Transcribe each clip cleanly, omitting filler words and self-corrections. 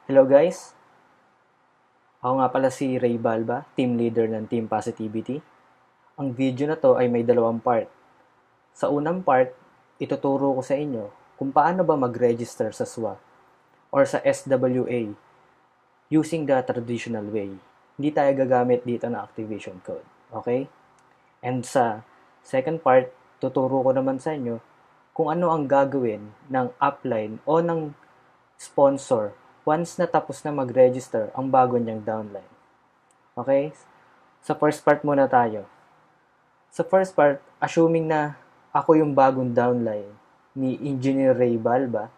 Hello guys, ako nga pala si Ray Balba, team leader ng Team Positivity. Ang video na to ay may dalawang part. Sa unang part, ituturo ko sa inyo kung paano ba mag-register sa SWA or sa SWA using the traditional way. Hindi tayo gagamit dito ng activation code. Okay? And sa second part, tuturo ko naman sa inyo kung ano ang gagawin ng upline o ng sponsor once natapos na mag-register ang bago niyang downline. Okay? Sa first part muna tayo. Sa first part, assuming na ako yung bagong downline ni Engineer Ray Balba,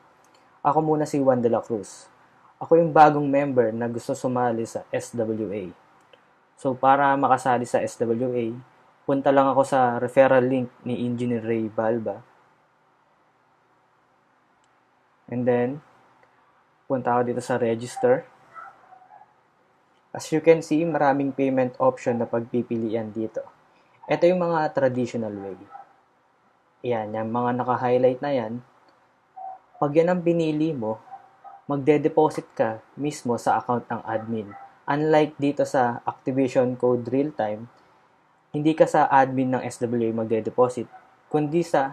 ako muna si Juan de la Cruz. Ako yung bagong member na gusto sumali sa SWA. So, para makasali sa SWA, punta lang ako sa referral link ni Engineer Ray Balba. And then, punta ako dito sa register. As you can see, maraming payment option na pagpipilian dito. Ito yung mga traditional way. Yan, yung mga naka-highlight na yan. Pag yan ang pinili mo, magde-deposit ka mismo sa account ng admin. Unlike dito sa activation code real time, hindi ka sa admin ng SWA magde-deposit, kundi sa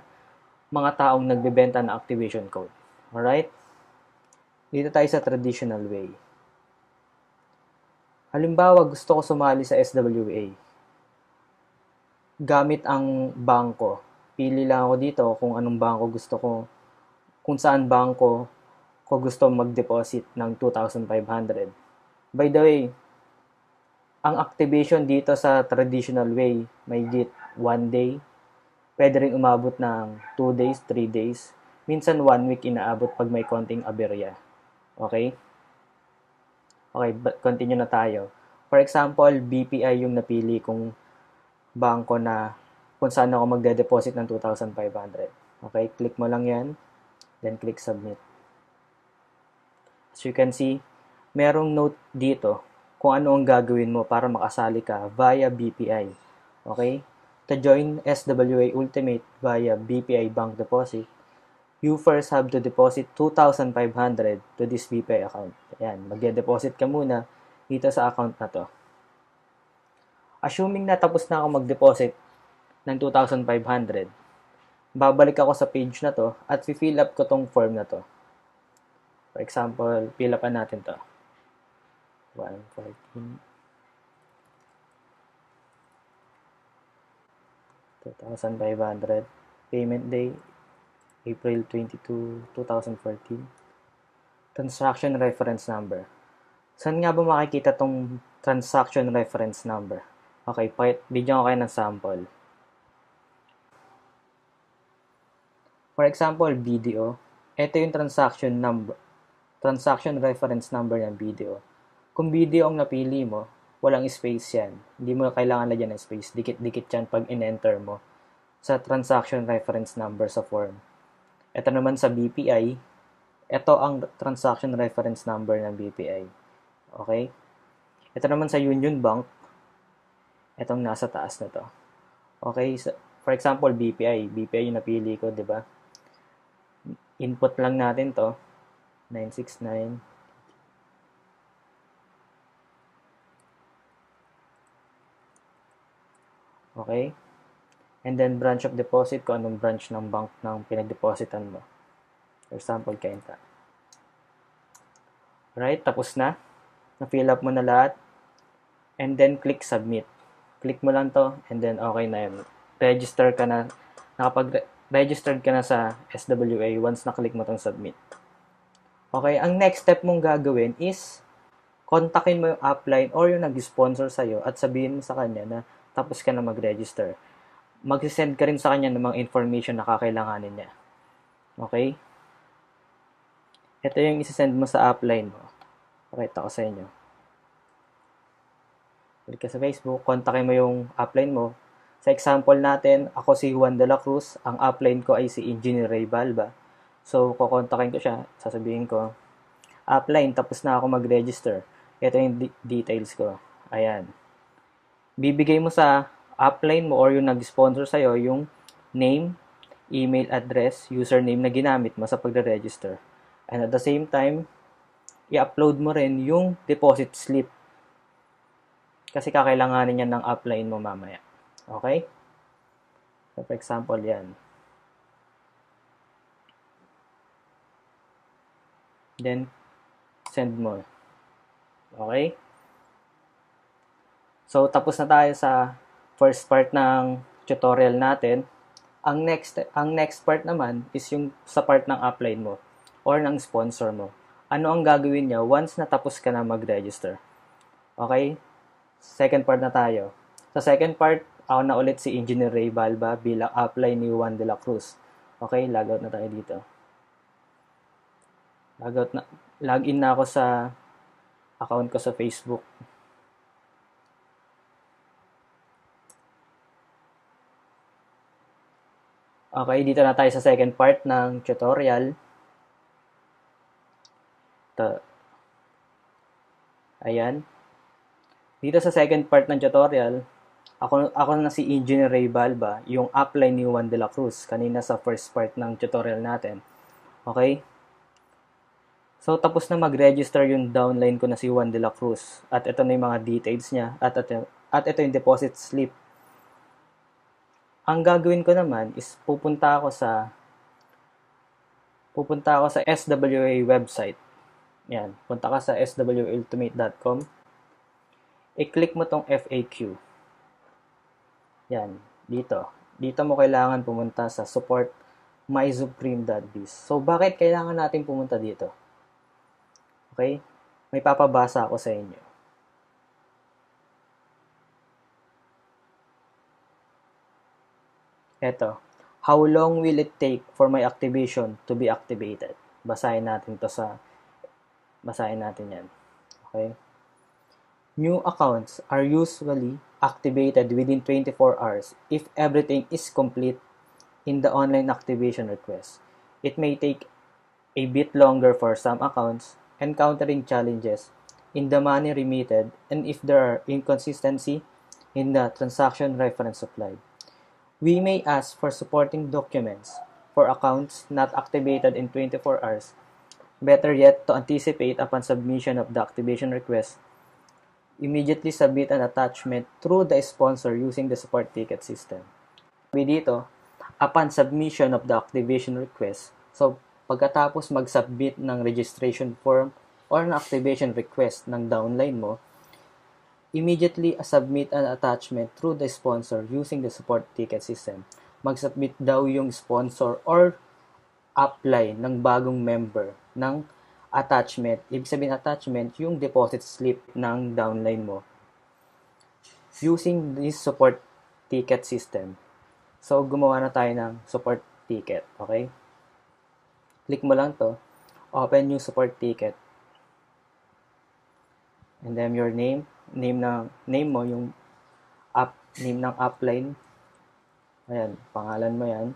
mga taong nagbebenta ng activation code. Alright? Dito tayo sa traditional way. Halimbawa, gusto ko sumali sa SWA. Gamit ang bangko. Pili lang ako dito kung anong bangko gusto ko, kung saan bangko ko gusto mag-deposit ng 2,500. By the way, ang activation dito sa traditional way, may git 1 day, pwede rin umabot ng 2 days, 3 days, minsan 1 week inaabot pag may konting aberya. Okay? Okay, continue na tayo. For example, BPI yung napili kong bangko na kung saan ako magde-deposit ng 2,500. Okay, click mo lang yan, then click submit. As you can see, merong note dito kung ano ang gagawin mo para makasali ka via BPI. Okay? To join SWA Ultimate via BPI Bank Deposit, you first have to deposit 2,500 to this BPI account. Ayan, magde-deposit ka muna dito sa account na to. Assuming na tapos na ako mag-deposit ng 2,500, babalik ako sa page na to at fill up ko tong form na to. For example, fill upan natin to. 114 2,500 payment day April 22, 2014. Transaction reference number. Saan nga ba makikita tong transaction reference number? Okay, bigyan ko kayo ng sample. For example, video. Ito yung transaction reference number ng video. Kung video ang napili mo, walang space yan. Hindi mo kailangan lagyan ng space. Dikit-dikit yan pag in-enter mo sa transaction reference number sa form. Ito naman sa BPI, ito ang transaction reference number ng BPI. Okay? Ito naman sa Union Bank, itong nasa taas na to. Okay? For example, BPI. BPI yung napili ko, di ba? Input lang natin to. 969. Okay? And then, branch of deposit, kung anong branch ng bank ng pinag-depositan mo. For example, Kainta. Right? Tapos na. Na-fill up mo na lahat. And then, click submit. Click mo lang to, and then, okay na yun. Register ka na. Nakapag-registered ka na sa SWA once na-click mo tong submit. Okay, ang next step mong gagawin is kontakin mo yung upline or yung nag-sponsor sa'yo at sabihin mo sa kanya na tapos ka na mag-register. Mag-send ka rin sa kanya ng mga information na kakailanganin niya. Okay? Ito yung isi-send mo sa upline mo. Pakita ko sa inyo. Balik ka sa Facebook, kontakin mo yung upline mo. Sa example natin, ako si Juan de la Cruz. Ang upline ko ay si Engineer Ray Balba. So, kukontakin ko siya. Sasabihin ko, upline, tapos na ako mag-register. Ito yung details ko. Ayan. Bibigay mo sa upline mo or yung nag-sponsor sa'yo yung name, email address, username na ginamit mo sa pagre-register. And at the same time, i-upload mo rin yung deposit slip. Kasi kakailanganin yan ng upline mo mamaya. Okay? So, for example, yan. Then, send mo. Okay? So, tapos na tayo sa first part ng tutorial natin. Ang next part naman is yung sa part ng upline mo or ng sponsor mo. Ano ang gagawin niya once natapos ka na mag-register? Okay? Second part na tayo. Sa second part, ako na ulit si Engineer Ray Balba bilang upline ni Juan de la Cruz. Okay, logout na tayo dito. Login na ako sa account ko sa Facebook. Okay, dito na tayo sa second part ng tutorial. Ito. Ayan. Dito sa second part ng tutorial, ako na si Engineer Ray Balba, yung upline ni Juan de la Cruz, kanina sa first part ng tutorial natin. Okay? So, tapos na mag-register yung downline ko na si Juan de la Cruz. At ito na yung mga details niya. At ito yung deposit slip. Ang gagawin ko naman is pupunta ako sa SWA website. Yan. Punta ka sa swultimate.com. I-click mo tong FAQ. Yan. Dito. Dito mo kailangan pumunta sa support mysupreme.biz. So, bakit kailangan natin pumunta dito? Okay? May papabasa ako sa inyo. Eto. How long will it take for my activation to be activated? Basahin natin yan. Okay? New accounts are usually activated within 24 hours if everything is complete in the online activation request. It may take a bit longer for some accounts, encountering challenges in the money remitted and if there are inconsistency in the transaction reference supplied. We may ask for supporting documents for accounts not activated in 24 hours. Better yet, to anticipate upon submission of the activation request, immediately submit an attachment through the sponsor using the support ticket system. Sabi dito, upon submission of the activation request, so pagkatapos mag-submit ng registration form or ng activation request ng downline mo, immediately submit an attachment through the sponsor using the support ticket system. Mag-submit daw yung sponsor or upline ng bagong member ng attachment. Ibig sabihin attachment, yung deposit slip ng downline mo using this support ticket system. So, gumawa na tayo ng support ticket. Okay? Click mo lang to. Open yung support ticket. And then your name mo, yung name ng upline. Ayan, pangalan mo yan.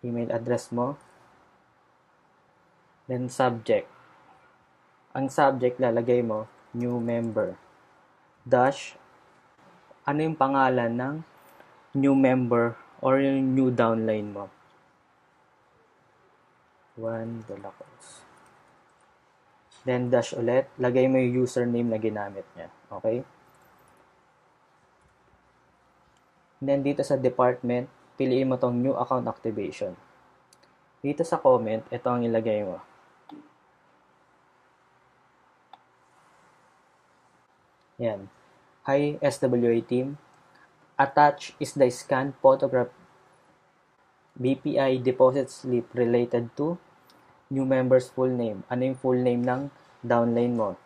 Email address mo. Then subject. Ang subject lalagay mo, new member. Dash, ano yung pangalan ng new member or yung new downline mo. Juan de la Cruz. Then dash ulit, lagay mo yung username na ginamit niya. Okay? Then dito sa department, piliin mo tong new account activation. Dito sa comment, ito ang ilagay mo. Yan. Hi SWA team. Attached is the scanned photograph BPI deposit slip related to new member's full name. Ano yung full name ng downline mo?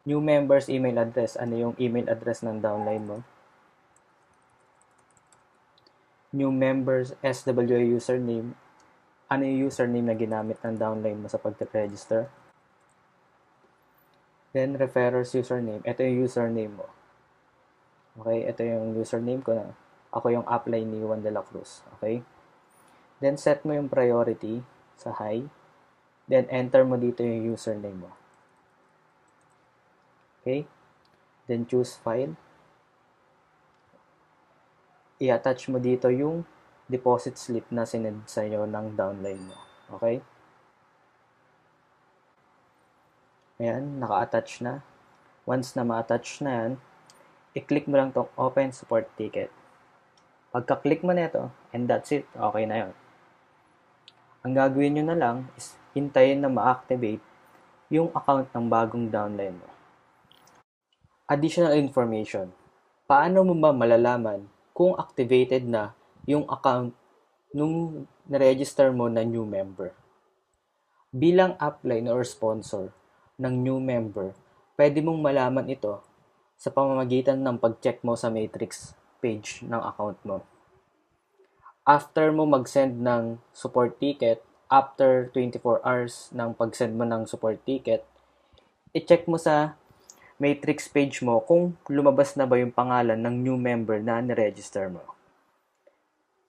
New member's email address. Ano yung email address ng downline mo? New member's SWA username. Ano yung username na ginamit ng downline mo sa pag-register? Then, referrer's username. Ito yung username mo. Okay? Ito yung username ko na. Ako yung upline ni Juan de la Cruz. Okay? Then, set mo yung priority sa high. Then, enter mo dito yung username mo. Okay? Then, choose file. I-attach mo dito yung deposit slip na sinend sa'yo ng downline mo. Okay? Ayan, naka-attach na. Once na ma-attach na yan, i-click mo lang tong open support ticket. Pagka-click mo nito, and that's it, okay na yon. Ang gagawin nyo na lang is hintayin na ma-activate yung account ng bagong downline mo. Additional information. Paano mo ba malalaman kung activated na yung account nung na-register mo na new member? Bilang upline or sponsor ng new member, pwede mong malaman ito sa pamamagitan ng pag-check mo sa matrix page ng account mo. After mo mag-send ng support ticket, after 24 hours ng pag-send mo ng support ticket, i-check mo sa matrix page mo kung lumabas na ba yung pangalan ng new member na ni-register mo.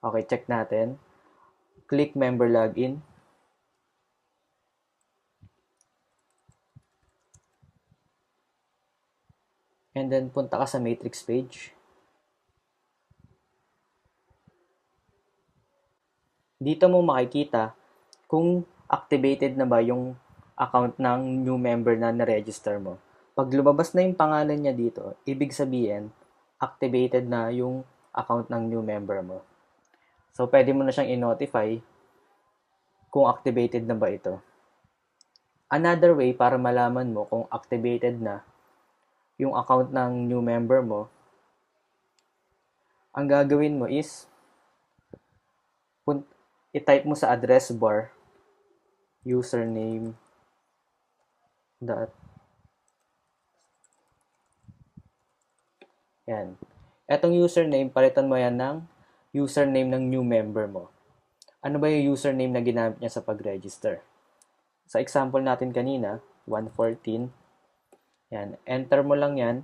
Okay, check natin. Click member login. And then, punta ka sa matrix page. Dito mo makikita kung activated na ba yung account ng new member na na-register mo. Pag lumabas na yung pangalan niya dito, ibig sabihin, activated na yung account ng new member mo. So, pwede mo na siyang i-notify kung activated na ba ito. Another way para malaman mo kung activated na yung account ng new member mo, ang gagawin mo is i-type mo sa address bar username yan. Etong username, palitan mo yan ng username ng new member mo. Ano ba yung username na ginamit niya sa pag-register? Sa example natin kanina, 114. Yan. Enter mo lang yan.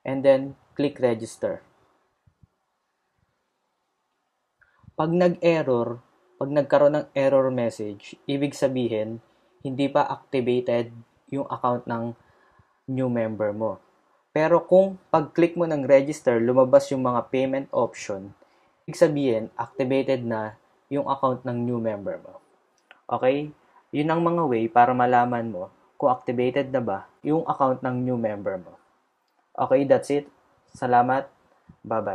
And then, click register. Pag nag-error, pag nagkaroon ng error message, ibig sabihin, hindi pa activated yung account ng new member mo. Pero kung pag-click mo ng register, lumabas yung mga payment option, ibig sabihin, activated na yung account ng new member mo. Okay? Yun ang mga way para malaman mo kung activated na ba yung account ng new member mo. Okay, that's it. Salamat. Bye-bye.